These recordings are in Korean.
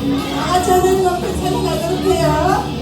다 같이 하나님 앞에 찬양하도록 해요.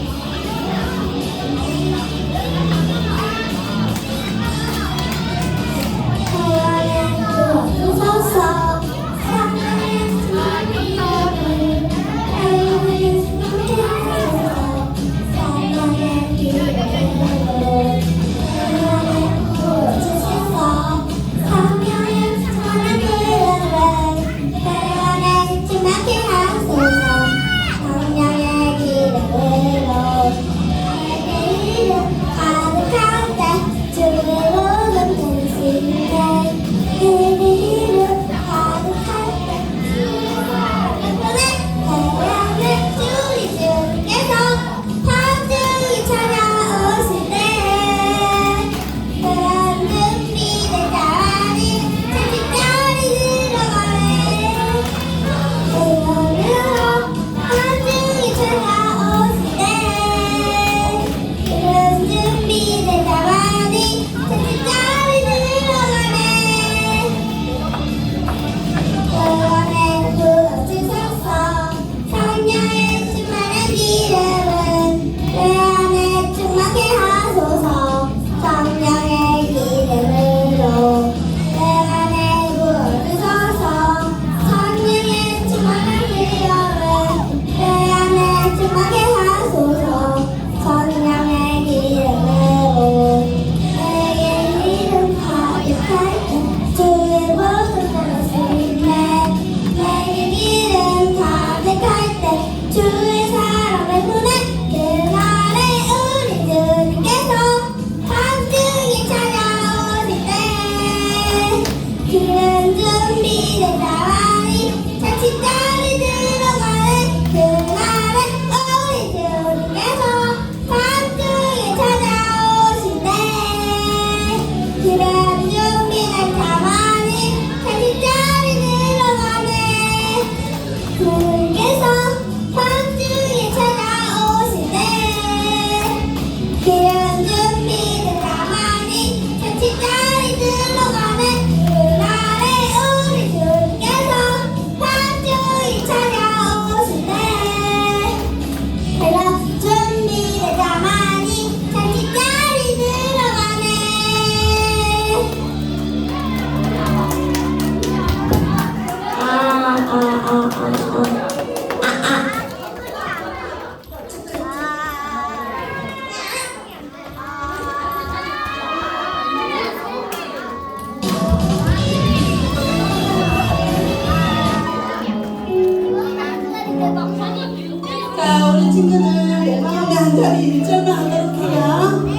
자, 우리 친구들 예쁘게 한 자리 일절만 하도록 해요.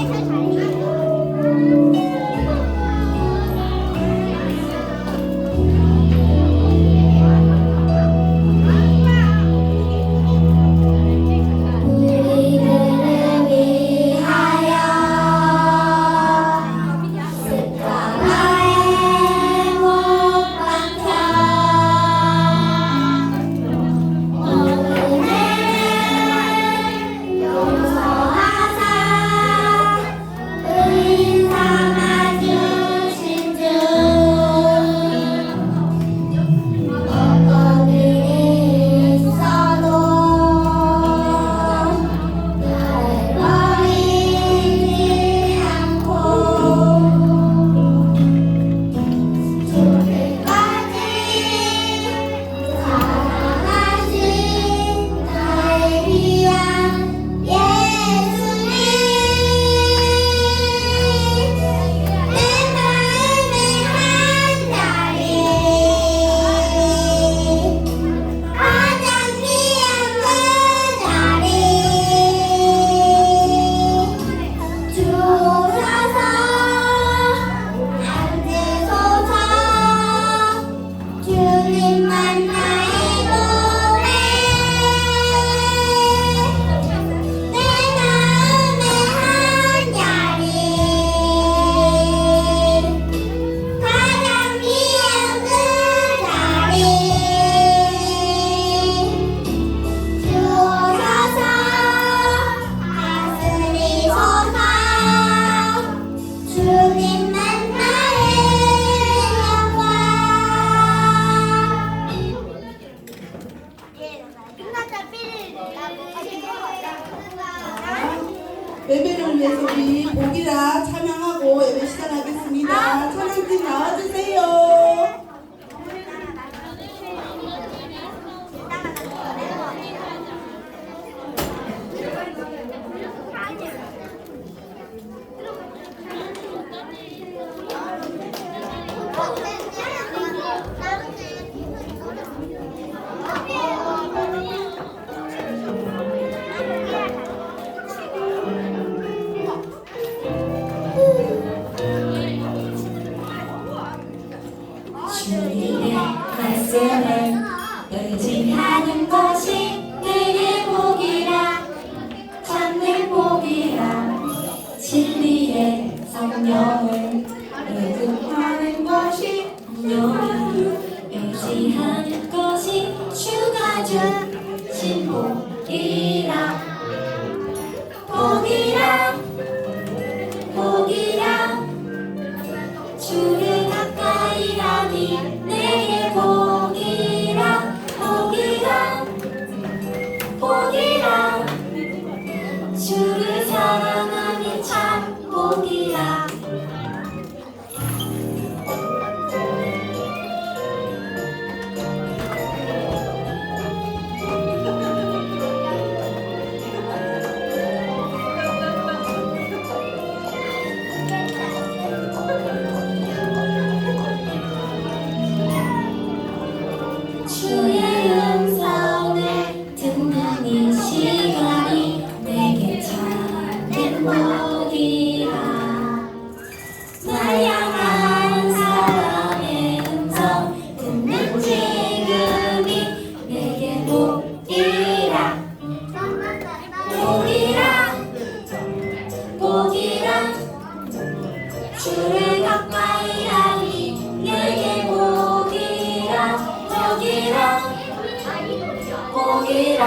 예배를 위해서 우리 복이라 찬양하고 예배 시작하겠습니다. 찬양팀 나와주세요. 주님의 말씀을 의지하는 것이 내게 복이라 찾는 복이라 진리의 성령을 의지하는 것이 영을 의지하는 것이 주가 주신 복이라 복이라 복이라 주를 가까이 하니 내게 복이라 복이라 복이라 주를 사랑하니 참 복이라 주의 음성을 듣는 이 시간이 내게 참된 복이라 날 향한 사랑의 음성 듣는 지금이 내게 복이라 복이라 복이라 주를 가까이 하니 내게 복이라 복이라 복이라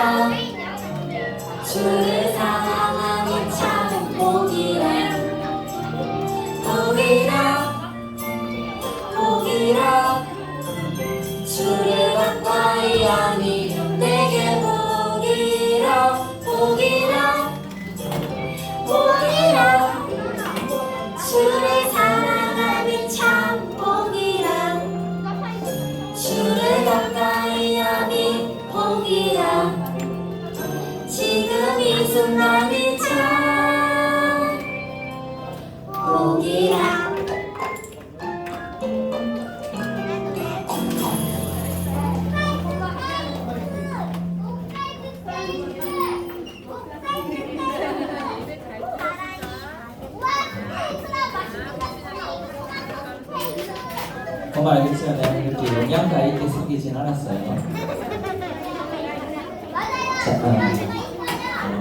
주를 사랑하니 참 복이라 복이라 복이라 주를 가까이 하니 내게 복이라 복이라 복이라 주를 사랑하니 참 복이라 주를 가까이 하니 복이라 지금 이 순간이 참 복이라 정말 알겠지만 내가 이렇게 영양가 있게 생기진 않았어요.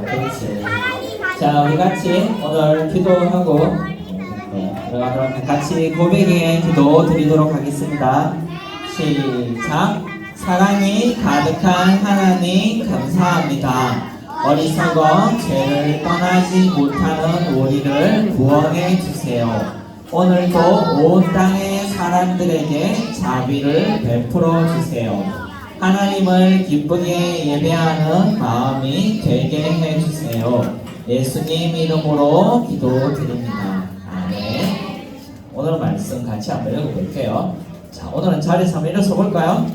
그렇지. 자, 우리 같이 오늘 기도하고 그럼 같이 고백의 기도 드리도록 하겠습니다. 시작. 사랑이 가득한 하나님 감사합니다. 어리석어 죄를 떠나지 못하는 우리를 구원해 주세요. 오늘도 온 땅의 사람들에게 자비를 베풀어 주세요. 하나님을 기쁘게 예배하는 마음이 되게 해 주세요. 예수님 이름으로 기도드립니다. 아멘. 오늘 말씀 같이 한번 읽어볼게요. 자, 오늘은 자리에서 한번 일어서 볼까요?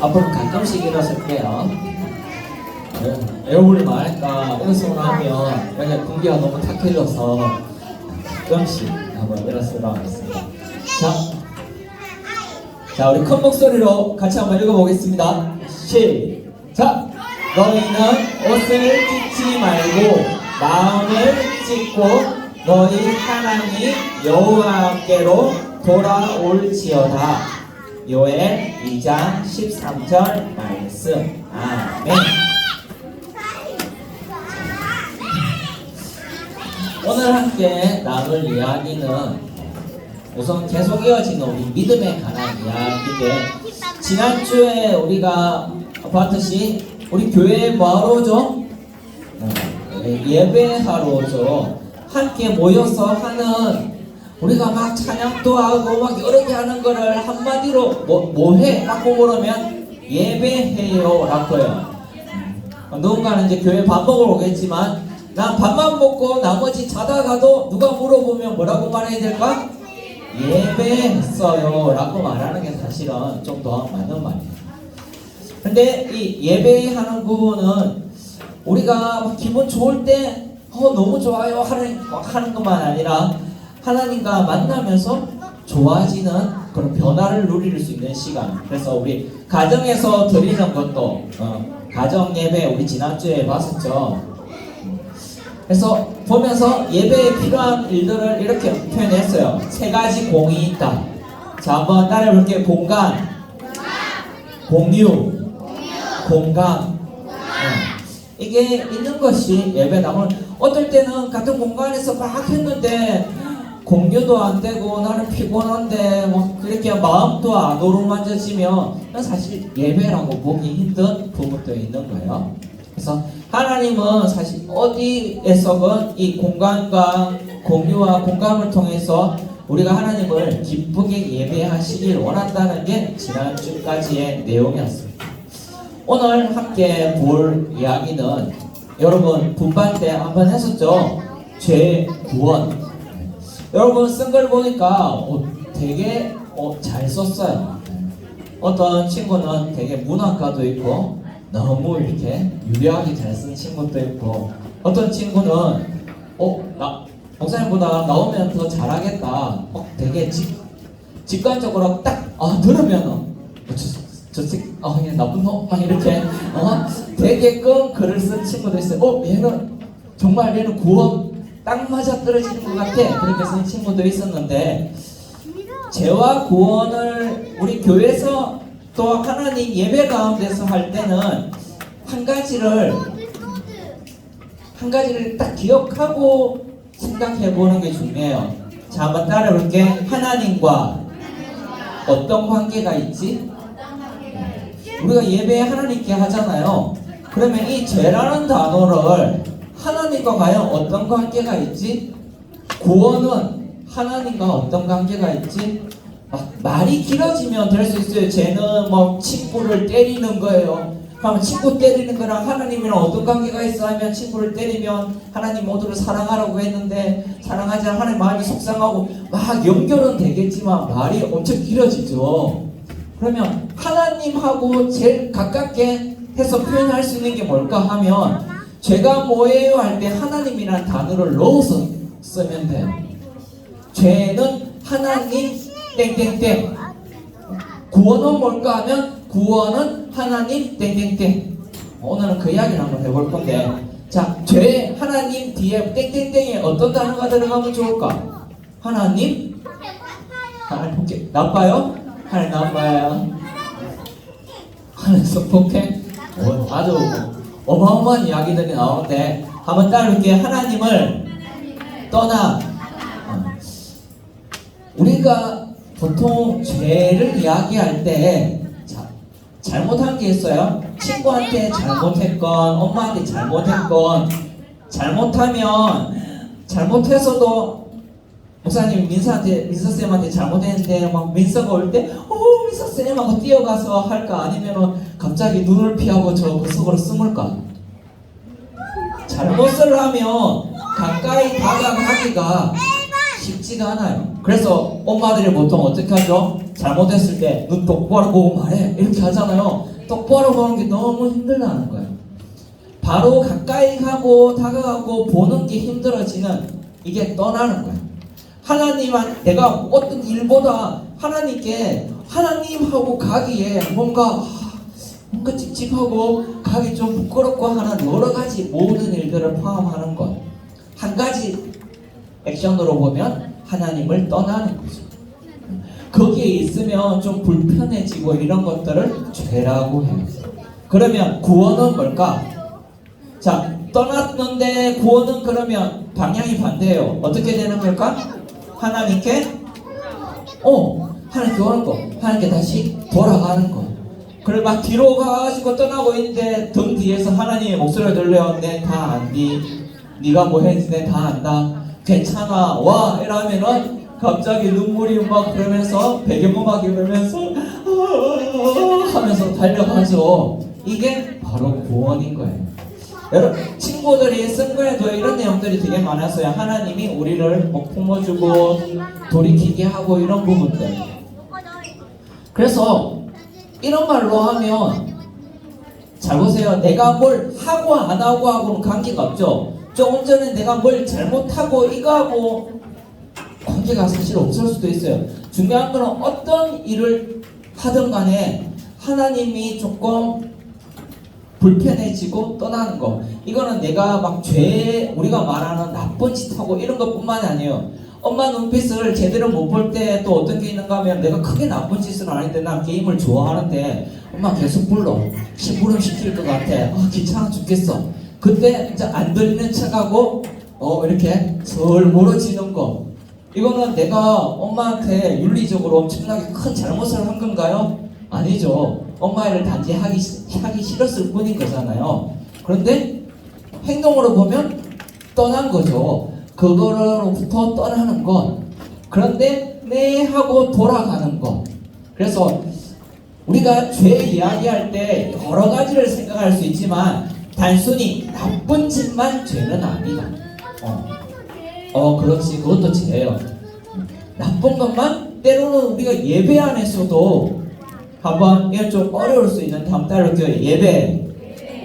앞으로 가끔씩 일어설게요. 에어올리면 하니까 일어서고 나면 여기가 공기가 너무 탁해져서 가끔씩 한번 일어서도록 하겠습니다. 자, 우리 큰 목소리로 같이 한번 읽어보겠습니다. 시작! 너희는 옷을 찢지 말고 마음을 찢고 너희 하나님 여호와께로 돌아올지어다. 요엘 2장 13절 말씀. 아멘. 오늘 함께 나눌 이야기는 우선 계속 이어지는 우리 믿음에 관한 이야기인데, 지난주에 우리가 봤듯이 우리 교회에 뭐하러 오죠? 예배하러 오죠. 함께 모여서 하는 우리가 막 찬양도 하고 막 여러 개 하는 거를 한마디로 뭐 해? 라고 물으면 예배해요 라고요. 누군가는 이제 교회 밥 먹으러 오겠지만 난 밥만 먹고 나머지 자다가도 누가 물어보면 뭐라고 말해야 될까? 예배했어요 라고 말하는 게 사실은 좀 더 맞는 말이에요. 근데 이 예배하는 부분은 우리가 기분 좋을 때 너무 좋아요 하는 것만 아니라 하나님과 만나면서 좋아지는 그런 변화를 누릴 수 있는 시간. 그래서 우리 가정에서 드리는 것도 가정 예배 우리 지난주에 봤었죠. 그래서 보면서 예배에 필요한 일들을 이렇게 표현했어요. 세 가지 공이 있다. 자, 한번 따라해볼게요. 공간, 공유, 공감. 이게 있는 것이 예배다. 어떨 때는 같은 공간에서 막 했는데 공유도 안 되고 나는 피곤한데 뭐 그렇게 마음도 안 어루만져지면 사실 예배라고 보기 힘든 부분도 있는 거예요. 그래서 하나님은 사실 어디에서건 이 공간과 공유와 공감을 통해서 우리가 하나님을 기쁘게 예배하시길 원한다는 게 지난주까지의 내용이었습니다. 오늘 함께 볼 이야기는 여러분 분반 때 한번 했었죠. 죄 구원. 여러분 쓴 걸 보니까 되게 잘 썼어요. 어떤 친구는 되게 문학가도 있고 너무 이렇게 유려하게 잘 쓴 친구도 있고 어떤 친구는 목사님보다 나오면 더 잘하겠다. 되게 직관적으로 딱 들으면 그냥 나쁜 놈 이렇게 되게끔 글을 쓴 친구도 있어요. 얘는 정말 얘는 구원 딱 맞아 떨어지는 것 같아. 그렇게 쓴 친구도 있었는데 죄와 구원을 우리 교회에서 또 하나님 예배 가운데서 할 때는 한 가지를 딱 기억하고 생각해 보는 게 중요해요. 자, 한번 따라해볼게. 하나님과 어떤 관계가 있지? 우리가 예배 하나님께 하잖아요. 그러면 이 죄라는 단어를 하나님과 과연 어떤 관계가 있지? 구원은 하나님과 어떤 관계가 있지? 말이 길어지면 될 수 있어요. 죄는 뭐 친구를 때리는 거예요. 그럼 친구 때리는 거랑 하나님이랑 어떤 관계가 있어 하면 친구를 때리면 하나님 모두를 사랑하라고 했는데 사랑하지 않으면 하나님 마음이 속상하고 막 연결은 되겠지만 말이 엄청 길어지죠. 그러면 하나님하고 제일 가깝게 해서 표현할 수 있는 게 뭘까 하면 죄가 뭐예요 할 때 하나님이라는 단어를 넣어서 쓰면 돼요. 죄는 하나님 땡땡땡. 구원은 뭘까 하면 구원은 하나님 땡땡땡. 오늘은 그 이야기를 한번 해볼 건데, 자, 죄 하나님 뒤에 땡땡땡에 어떤 단어가 들어가면 좋을까? 하나님 복해. 나빠요? 하나님 나빠요? 하나님 성폭행? 아주 어마어마한 이야기들이 나오는데 한번 따라볼게요. 하나님을 떠나. 우리가 보통 죄를 이야기할 때 잘못한 게 있어요. 친구한테 잘못했건 엄마한테 잘못했건 잘못해서도 목사님 민서쌤한테 잘못했는데 막 민서가 올 때 민서쌤 하고 뛰어가서 할까? 아니면 갑자기 눈을 피하고 저 그 속으로 숨을까? 잘못을 하면 가까이 다가가기가 쉽지가 않아요. 그래서 엄마들이 보통 어떻게 하죠? 잘못했을 때 눈 똑바로 보고 말해 이렇게 하잖아요. 똑바로 보는 게 너무 힘들다는 거예요. 바로 가까이 가고 다가가고 보는 게 힘들어지는 이게 떠나는 거예요. 내가 어떤 일보다 하나님하고 가기에 뭔가 찝찝하고 가기 좀 부끄럽고 하는 여러 가지 모든 일들을 포함하는 것. 한 가지 액션으로 보면 하나님을 떠나는 거죠. 거기에 있으면 좀 불편해지고 이런 것들을 죄라고 해요. 그러면 구원은 뭘까? 자, 떠났는데 구원은 그러면 방향이 반대예요. 어떻게 되는 걸까? 하나님께 하나님께 오는 거, 하나님께 다시 돌아가는 거. 그래 막 뒤로 가가지고 떠나고 있는데 등 뒤에서 하나님의 목소리가 들려요. 내 다 안디. 네가 뭐 했는지 내 다 안다. 괜찮아 와 이러면은 갑자기 눈물이 막 그러면서 배경음악이 그러면서 하면서 달려가죠. 이게 바로 구원인 거예요. 여러분 친구들이 쓴 거에도 이런 내용들이 되게 많았어요. 하나님이 우리를 뭐 품어주고 돌이키게 하고 이런 부분들. 그래서 이런 말로 하면 잘 보세요. 내가 뭘 하고 안 하고 하고는 관계가 없죠. 조금 전에 내가 뭘 잘못하고 이거하고 관계가 사실 없을 수도 있어요. 중요한 거는 어떤 일을 하든 간에 하나님이 조금 불편해지고 떠나는 거. 이거는 내가 막 우리가 말하는 나쁜 짓하고 이런 것뿐만이 아니에요. 엄마 눈빛을 제대로 못 볼 때 또 어떤 게 있는가 하면 내가 크게 나쁜 짓은 아닌데 난 게임을 좋아하는데 엄마 계속 불러. 심부름 시킬 것 같아. 귀찮아 죽겠어. 그때 이제 안 들리는 척하고 이렇게 절 멀어지는 거. 이거는 내가 엄마한테 윤리적으로 엄청나게 큰 잘못을 한 건가요? 아니죠. 엄마 일을 단지 하기 싫었을 뿐인 거잖아요. 그런데 행동으로 보면 떠난 거죠. 그거로부터 떠나는 것. 그런데 네 하고 돌아가는 것. 그래서 우리가 죄 이야기할 때 여러 가지를 생각할 수 있지만 단순히 나쁜 짓만 죄는 아니다. 그렇지. 그것도 죄예요. 나쁜 것만 때로는 우리가 예배 안에서도 한번 이건 좀 어려울 수 있는 다음 달로 예배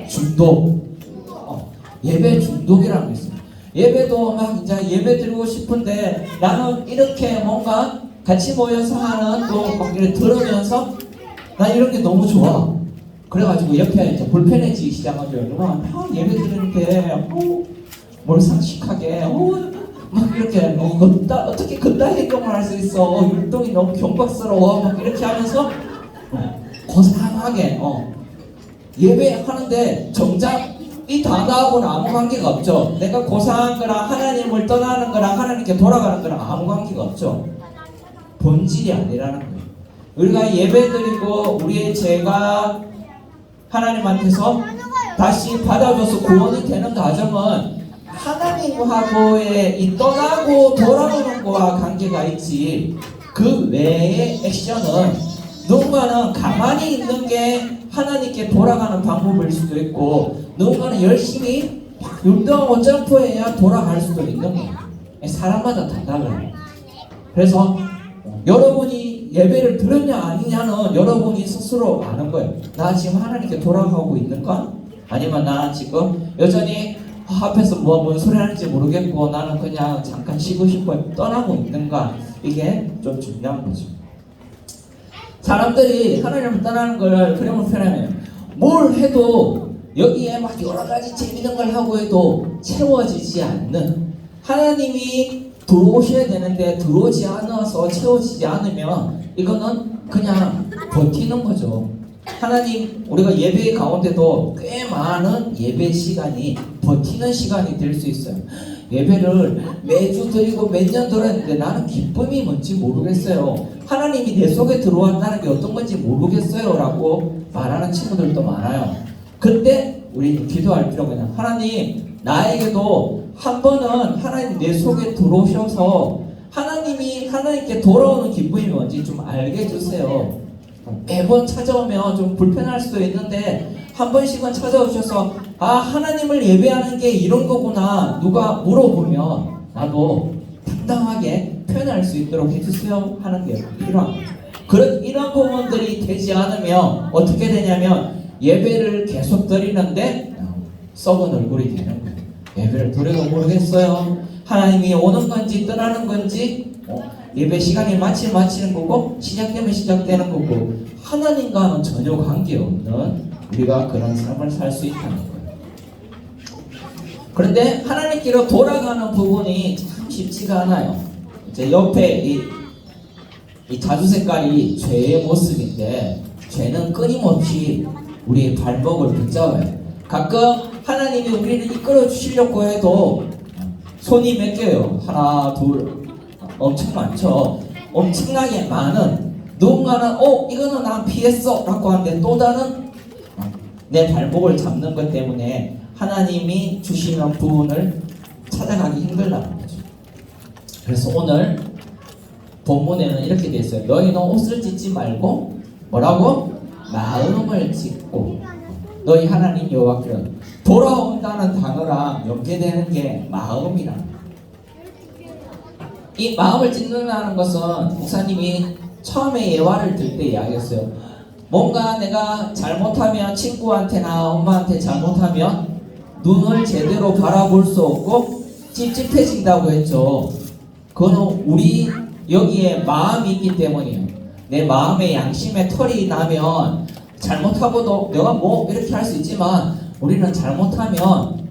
중독. 예배 중독이라는 게 있어요. 예배도 막 이제 예배 드리고 싶은데 나는 이렇게 뭔가 같이 모여서 하는 또 막 이렇게 들으면서 난 이런 게 너무 좋아. 그래가지고 옆에 이제 불편해지기 시작하죠. 예배 드리는데 뭘 상식하게 막 이렇게 어떻게 그따위 행동을 할 수 있어. 율동이 너무 경박스러워. 막 이렇게 하면서 고상하게 예배하는데 정작 이 단어하고는 아무 관계가 없죠. 내가 고상한 거랑 하나님을 떠나는 거랑 하나님께 돌아가는 거랑 아무 관계가 없죠. 본질이 아니라는 거예요. 우리가 예배드리고 우리의 죄가 하나님한테서 다시 받아줘서 구원이 되는 과정은 하나님하고의 이 떠나고 돌아오는 거와 관계가 있지, 그 외의 액션은 누군가는 가만히 있는 게 하나님께 돌아가는 방법일 수도 있고, 누군가는 열심히 율동하고 점프해야 돌아갈 수도 있는 거예요. 사람마다 다 달라요. 그래서 여러분이 예배를 들었냐 아니냐는 여러분이 스스로 아는 거예요. 나 지금 하나님께 돌아가고 있는가? 아니면 나 지금 여전히 앞에서 뭔 소리 하는지 모르겠고 나는 그냥 잠깐 쉬고 싶어 떠나고 있는가? 이게 좀 중요한 거죠. 사람들이 하나님을 떠나는 걸 그림으로 표현하면 뭘 해도 여기에 막 여러 가지 재밌는 걸 하고 해도 채워지지 않는, 하나님이 들어오셔야 되는데 들어오지 않아서 채워지지 않으면 이거는 그냥 버티는 거죠. 하나님, 우리가 예배 가운데도 꽤 많은 예배 시간이 버티는 시간이 될 수 있어요. 예배를 매주 드리고 몇 년 드렸는데 나는 기쁨이 뭔지 모르겠어요. 하나님이 내 속에 들어왔다는 게 어떤 건지 모르겠어요 라고 말하는 친구들도 많아요. 그때 우리 기도할 필요가 있어요. 하나님, 나에게도 한 번은 하나님 내 속에 들어오셔서 하나님이 하나님께 돌아오는 기쁨이 뭔지 좀 알게 해주세요. 매번 찾아오면 좀 불편할 수도 있는데 한 번씩은 찾아오셔서 하나님을 예배하는 게 이런 거구나 누가 물어보면 나도 당당하게 표현할 수 있도록 해주세요 하는 게 필요합니다. 이런 부분들이 되지 않으면 어떻게 되냐면 예배를 계속 드리는데 썩은 얼굴이 되는 거예요. 예배를 드려도 모르겠어요. 하나님이 오는 건지 떠나는 건지, 예배 시간이 마치는 거고 시작되면 시작되는 거고, 하나님과는 전혀 관계없는 우리가 그런 삶을 살 수 있다는 거예요. 그런데 하나님께로 돌아가는 부분이 참 쉽지가 않아요. 이제 옆에 이 자주 색깔이 죄의 모습인데, 죄는 끊임없이 우리의 발목을 붙잡아요. 가끔 하나님이 우리를 이끌어 주시려고 해도 손이 몇 개요? 하나, 둘, 엄청 많죠. 엄청나게 많은, 누군가는 이거는 난 피했어 라고 하는데 또 다른 내 발목을 잡는 것 때문에 하나님이 주시는 부분을 찾아가기 힘들다는 거죠. 그래서 오늘 본문에는 이렇게 돼 있어요. 너희는 옷을 찢지 말고 뭐라고? 마음을 찢고 너희 하나님 여호와께는 돌아온다는 단어랑 연계되는 게 마음이라. 이 마음을 찢는다는 것은 목사님이 처음에 예화를 들 때 이야기했어요. 뭔가 내가 잘못하면 친구한테나 엄마한테 잘못하면 눈을 제대로 바라볼 수 없고 찝찝해진다고 했죠. 그거는 우리 여기에 마음이 있기 때문이에요. 내 마음에 양심에 털이 나면 잘못하고도 내가 뭐 이렇게 할 수 있지만 우리는 잘못하면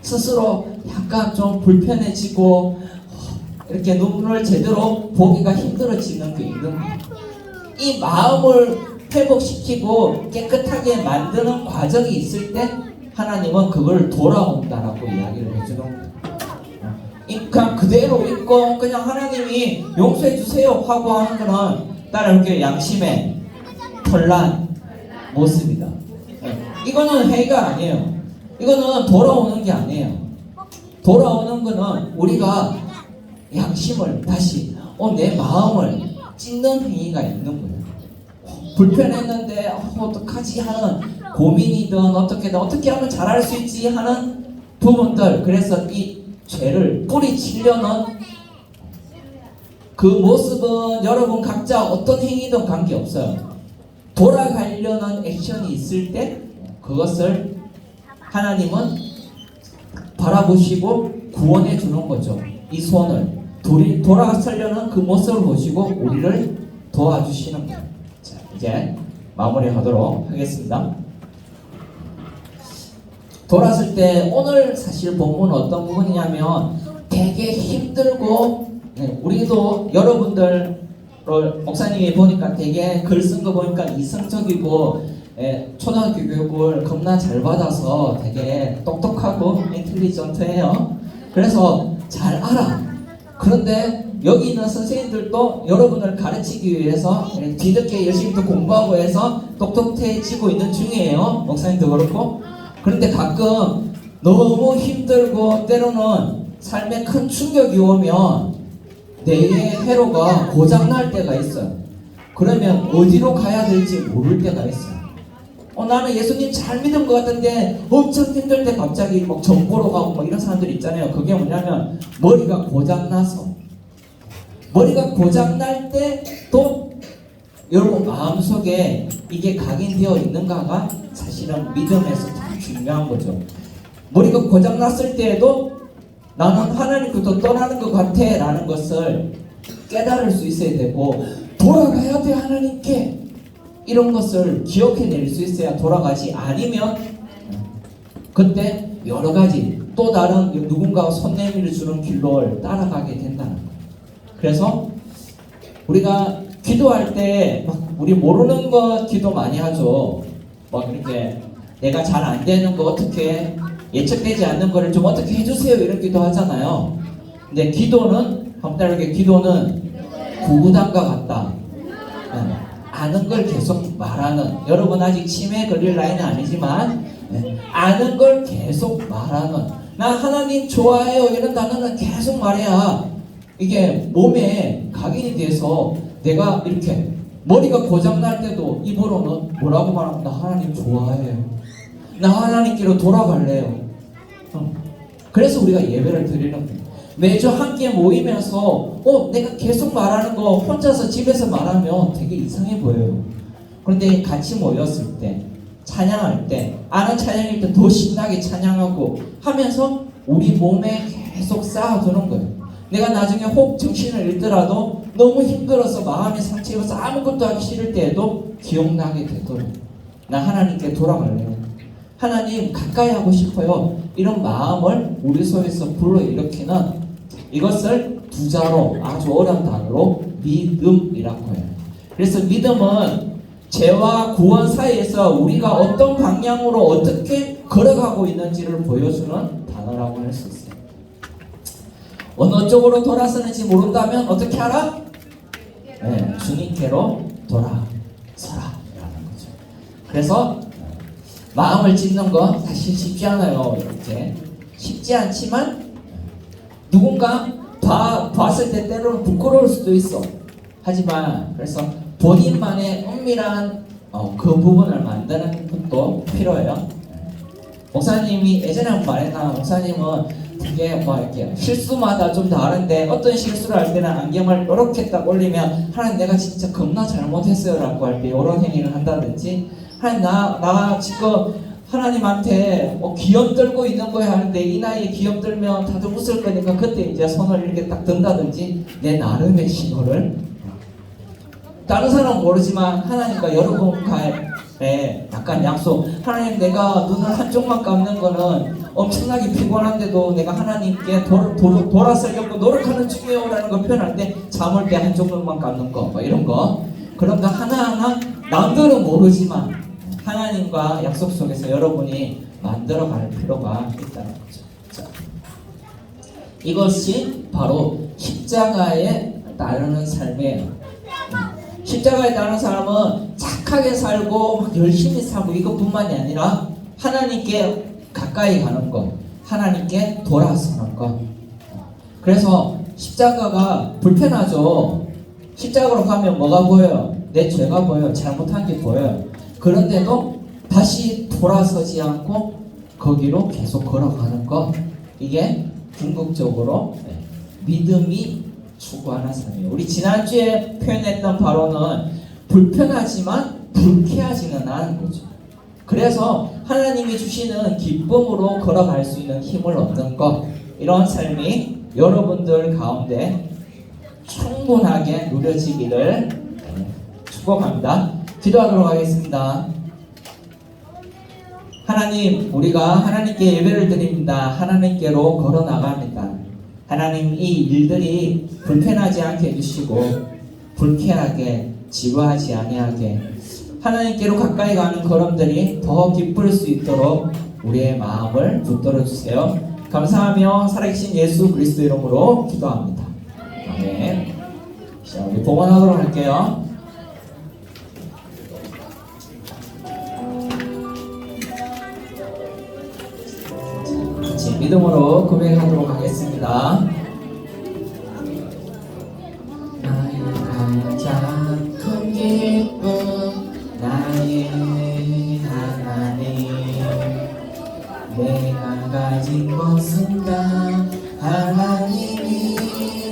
스스로 약간 좀 불편해지고 이렇게 눈을 제대로 보기가 힘들어지는 게 있는 거예요. 이 마음을 회복시키고 깨끗하게 만드는 과정이 있을 때 하나님은 그걸 돌아온다라고 이야기를 해주는 거예요. 그냥 그대로 있고 그냥 하나님이 용서해 주세요 하고 하는 거는 따라 이렇게 양심에 털난 모습이다. 이거는 회의가 아니에요. 이거는 돌아오는 게 아니에요. 돌아오는 거는 우리가 양심을 다시 내 마음을 찢는 행위가 있는 거예요. 불편했는데 어떡하지 하는 고민이든 어떻게 하면 잘할 수 있지 하는 부분들, 그래서 이 죄를 뿌리치려는 그 모습은 여러분 각자 어떤 행위든 관계없어요. 돌아가려는 액션이 있을 때 그것을 하나님은 바라보시고 구원해 주는 거죠. 이 손을 돌아서려는 그 모습을 보시고 우리를 도와주시는 거예요. 자, 이제 마무리하도록 하겠습니다. 돌았을 때 오늘 사실 본문은 어떤 부분이냐면 되게 힘들고 우리도 여러분들 목사님이 보니까 되게 글 쓴 거 보니까 이성적이고 초등학교 교육을 겁나 잘 받아서 되게 똑똑하고 인텔리전트해요. 그래서 잘 알아. 그런데 여기 있는 선생님들도 여러분을 가르치기 위해서 뒤늦게 열심히 또 공부하고 해서 똑똑해지고 있는 중이에요. 목사님도 그렇고. 그런데 가끔 너무 힘들고 때로는 삶에 큰 충격이 오면 뇌의 회로가 고장날 때가 있어요. 그러면 어디로 가야 될지 모를 때가 있어요. 나는 예수님 잘 믿은 것 같은데 엄청 힘들 때 갑자기 막 정보로 가고 막 이런 사람들 있잖아요. 그게 뭐냐면 머리가 고장나서, 머리가 고장날 때 또 여러분 마음속에 이게 각인되어 있는가가 사실은 믿음에서 참 중요한 거죠. 머리가 고장났을 때에도 나는 하나님께서 떠나는 것 같아 라는 것을 깨달을 수 있어야 되고, 돌아가야 돼 하나님께, 이런 것을 기억해낼 수 있어야 돌아가지. 아니면 그때 여러 가지 또 다른 누군가가 손내밀어 주는 길로 따라가게 된다는 거예요. 그래서 우리가 기도할 때 막 우리 모르는 것 기도 많이 하죠. 막 이렇게 내가 잘 안 되는 거 어떻게 예측되지 않는 거를 좀 어떻게 해주세요 이런 기도 하잖아요. 근데 기도는 간단하게 기도는 구구단과 같다. 아는 걸 계속 말하는, 여러분 아직 치매에 걸릴 나이는 아니지만 아는 걸 계속 말하는, 나 하나님 좋아해요 이런 단어는 계속 말해야 이게 몸에 각인이 돼서 내가 이렇게 머리가 고장날 때도 입으로는 뭐라고 말하면 나 하나님 좋아해요, 나 하나님께로 돌아갈래요. 그래서 우리가 예배를 드리는 거예요. 매주 함께 모이면서 내가 계속 말하는 거 혼자서 집에서 말하면 되게 이상해 보여요. 그런데 같이 모였을 때, 찬양할 때, 아는 찬양일 때 더 신나게 찬양하고 하면서 우리 몸에 계속 쌓아두는 거예요. 내가 나중에 혹 정신을 잃더라도 너무 힘들어서 마음이 상처 입어서 아무것도 하기 싫을 때에도 기억나게 되도록 나 하나님께 돌아갈래요, 하나님 가까이 하고 싶어요, 이런 마음을 우리 속에서 불러일으키는, 이것을 두 자로 아주 어려운 단어로 믿음이라고 해요. 그래서 믿음은 죄와 구원 사이에서 우리가 어떤 방향으로 어떻게 걸어가고 있는지를 보여주는 단어라고 할 수 있어요. 어느 쪽으로 돌아서는지 모른다면 어떻게 하라? 주님께로 돌아서라 라는 거죠. 그래서 마음을 찢는 거 사실 쉽지 않아요. 이렇게 쉽지 않지만 누군가 봤을 때 때로는 부끄러울 수도 있어. 하지만 그래서 본인만의 은밀한 그 부분을 만드는 것도 필요해요. 목사님이 예전에 한번 말했나, 목사님은 되게 뭐 이렇게 실수마다 좀 다른데 어떤 실수를 할 때는 안경을 이렇게 딱 올리면 하나님 내가 진짜 겁나 잘못했어요 라고 할 때 이런 행위를 한다든지, 하나님 나 지금 하나님한테 기염 들고 있는 거야 하는데 이 나이에 기염 들면 다들 웃을 거니까 그때 이제 손을 이렇게 딱 든다든지, 내 나름의 신호를 다른 사람은 모르지만 하나님과 여러분과의 약간 약속. 하나님 내가 눈을 한쪽만 감는 거는 엄청나게 피곤한데도 내가 하나님께 돌아서려고 노력하는 중이에요라는 거 표현할 때, 잠을 때 한쪽 눈만 감는 거 뭐 이런 거, 그런 거 하나하나 남들은 모르지만 하나님과 약속 속에서 여러분이 만들어갈 필요가 있다는 거죠. 자, 이것이 바로 십자가에 따르는 삶이에요. 십자가에 따르는 사람은 착하게 살고 막 열심히 살고 이것뿐만이 아니라 하나님께 가까이 가는 것, 하나님께 돌아서는 것. 그래서 십자가가 불편하죠. 십자가로 가면 뭐가 보여요? 내 죄가 보여요. 잘못한 게 보여요. 그런데도 다시 돌아서지 않고 거기로 계속 걸어가는 것, 이게 궁극적으로 믿음이 추구하는 삶이에요. 우리 지난주에 표현했던 바로는 불편하지만 불쾌하지는 않은 거죠. 그래서 하나님이 주시는 기쁨으로 걸어갈 수 있는 힘을 얻는 것, 이런 삶이 여러분들 가운데 충분하게 누려지기를 축복합니다. 기도하도록 하겠습니다. 하나님, 우리가 하나님께 예배를 드립니다. 하나님께로 걸어 나갑니다. 하나님, 이 일들이 불편하지 않게 해주시고 불쾌하게 지루하지 아니하게 하나님께로 가까이 가는 걸음들이 더 기쁠 수 있도록 우리의 마음을 붙들어 주세요. 감사하며 살아계신 예수 그리스도 이름으로 기도합니다. 아멘. 자, 우리 봉헌하도록 할게요. 같이 믿음으로 고백하도록 하겠습니다. 나의 가장 큰 기쁨, 나의 하나님, 내가 가진 것은 다 하나님이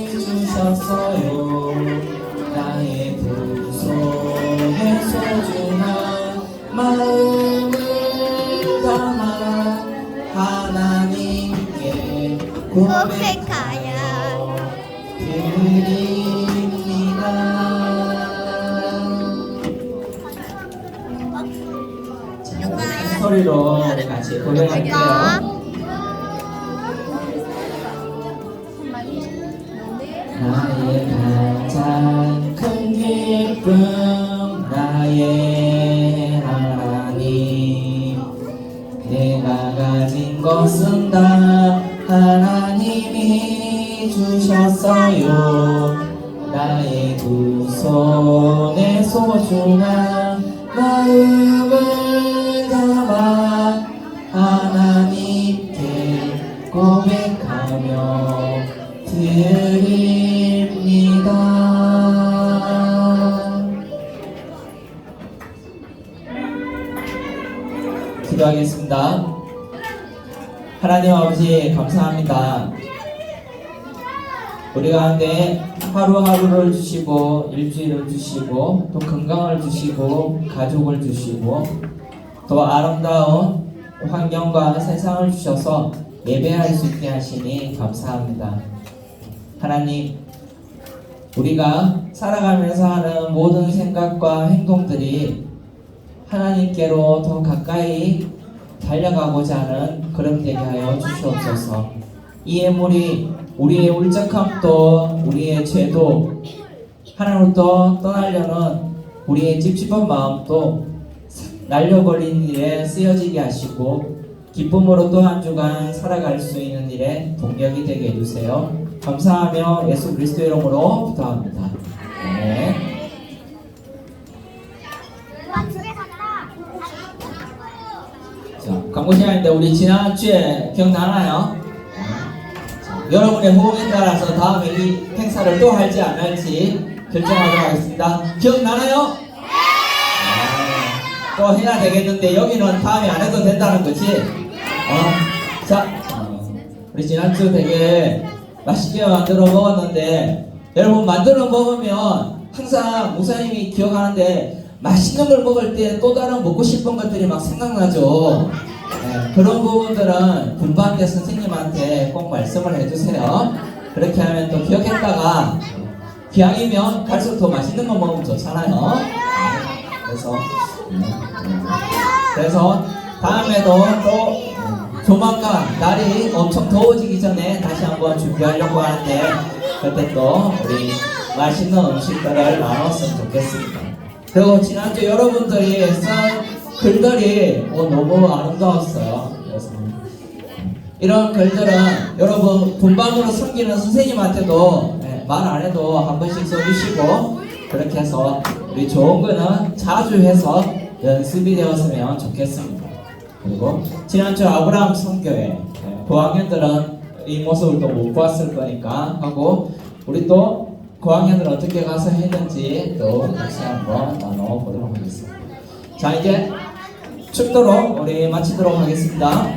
주셨어요. 나의 두 손에 소중한 마음을 담아 하나님께 고백하여 드립니다. 자, 큰 소리로 우리 같이 고백할게요. 나의 가장 큰 기쁨, 나의 하나님, 내가 가진 것은 다 하나님이 주셨어요. 나의 두 손에 소중한 마음을 담아 하나님께 고백하며 드립니다. 기도하겠습니다. 하나님 아버지, 감사합니다. 우리 가운데 하루하루를 주시고 일주일을 주시고 또 건강을 주시고 가족을 주시고 또 아름다운 환경과 세상을 주셔서 예배할 수 있게 하시니 감사합니다. 하나님, 우리가 살아가면서 하는 모든 생각과 행동들이 하나님께로 더 가까이 달려가고자 하는 그런 되게 하여 주시옵소서. 이 예물이 우리의 울적함도 우리의 죄도 하나님으로부터 떠나려는 우리의 찝찝한 마음도 날려버린 일에 쓰여지게 하시고 기쁨으로 또 한 주간 살아갈 수 있는 일에 동력이 되게 해주세요. 감사하며 예수 그리스도 이름으로 기도합니다. 네. 자, 광고 시간인데 우리 지난주에 기억나나요? 자, 여러분의 호응에 따라서 다음에 이 행사를 또 할지 안 할지 결정하도록 하겠습니다. 기억나나요? 또 해야 되겠는데 여기는 다음에 안 해도 된다는 거지? 자, 우리 지난주 되게 맛있게 만들어 먹었는데 여러분 만들어 먹으면 항상 목사님이 기억하는데 맛있는 걸 먹을 때 또 다른 먹고 싶은 것들이 막 생각나죠. 그런 부분들은 분반 때 선생님한테 꼭 말씀을 해주세요. 그렇게 하면 또 기억했다가 기왕이면 갈수록 더 맛있는 거 먹으면 좋잖아요. 그래서 다음에도 또 조만간 날이 엄청 더워지기 전에 다시 한번 준비하려고 하는데 그때 또 우리 맛있는 음식들을 나눴으면 좋겠습니다. 그리고 지난주 여러분들이 쓴 글들이 너무 아름다웠어요. 그래서 이런 글들은 여러분 분반으로 섬기는 선생님한테도 말 안 해도 한 번씩 써주시고 그렇게 해서 우리 좋은 거는 자주 해서 연습이 되었으면 좋겠습니다. 그리고 지난주 아브라함 선교회 고학년들은 이 모습을 또 못 봤을 거니까 하고 우리 또 고학년들 어떻게 가서 했는지 또 다시 한번 나눠보도록 하겠습니다. 자, 이제 축도로 우리 마치도록 하겠습니다.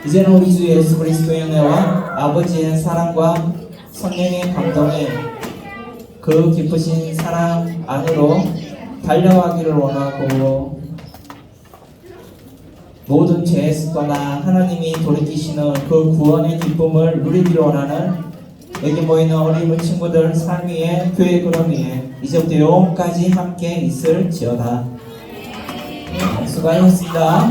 이제는 우리 주 예수 그리스도의 은혜와 아버지의 사랑과 성령의 감동에 그 깊으신 사랑 안으로 달려가기를 원하고 모든 죄에서 떠나 하나님이 돌이키시는 그 구원의 기쁨을 누리기를 원하는 여기 모이는 어린 친구들 삶 위에 교회 그런 위에 이제부터 영원까지 함께 있을지어다. 수고하셨습니다.